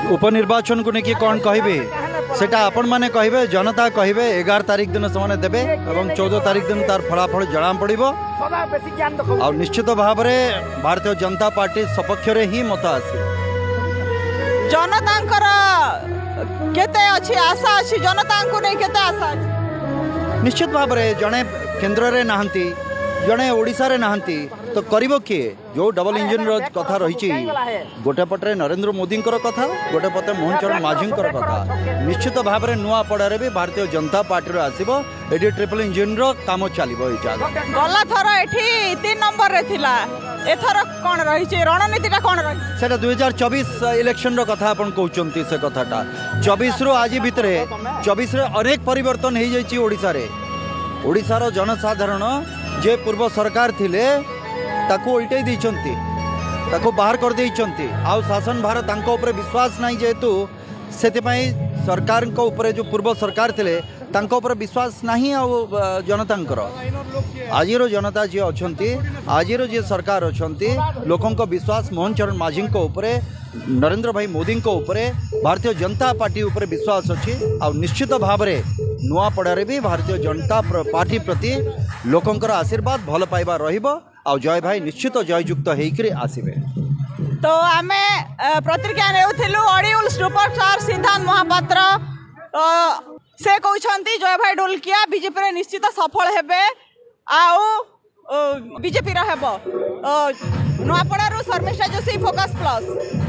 उपनिर्वाचन को लेकिन कौन कहे सेटा आपण मैंने कहे जनता कहे 11 तारिख दिन से देवे और 14 तारिख दिन तार फलाफल जना पड़ो आ निश्चित भाव में भारतीय जनता पार्टी सपक्ष ही मत आसी जनता केते अच्छी आशा अच्छी जनता को नहीं केते आशा अच्छी निश्चित भाव में जड़े केन्द्र में नहांती जड़े ओडिशा रे नहांती तो करिबो किए जो डबल इंजिन कथा रही गोटे पटे नरेंद्र मोदी कथा गोटे पटे मोहन चरण माझी कथा निश्चित भाव में नुआ पड़ारे भी भारतीय जनता पार्टी आसो ये ट्रिपल इंजिन काम चलो गला थर एठी 3 नंबर रे थिला एथर कोन रही रणनीति कौन रही सेटा 2024 इलेक्शन कथा अपन कहउचंती से कथाटा 24 रु आज भितर 24 रे अनेक परिवर्तन हो जाइए ओडिशा रे ओडिशार जनसाधारण जे पूर्व सरकार थिले ताको उल्टे देइचंती ताको बाहर कर देइचंती आउ शासन भार तांको ऊपर विश्वास नहीं जेहेतु सेतिपई सरकार को ऊपर जो पूर्व सरकार थिले तांको ऊपर विश्वास नहीं आउ जनतांकर आजिरो जनता जी अछंती आजिरो जी सरकार अछंती लोकों को विश्वास मोहन चरण माझी को ऊपर नरेंद्र भाई मोदी को ऊपर भारतीय जनता पार्टी ऊपर विश्वास अच्छी आ निश्चित भाव में नुआपड़ारे भी भारतीय जनता पार्टी प्रति लोकंकर आशीर्वाद भल पाइबा रहिबो आ जय भाई निश्चित जययुक्त होकर आसबे। तो आम प्रतिक्रिया नेउथिलु ऑडियल सुपरस्टार सिद्धांत महापात्र से कहते जय भाई ढोलकिया बीजेपी रे निश्चित सफल हेबे आउ बीजेपी नुआपड़ारू शर्मिष्ठा जोशी फोकस प्लस।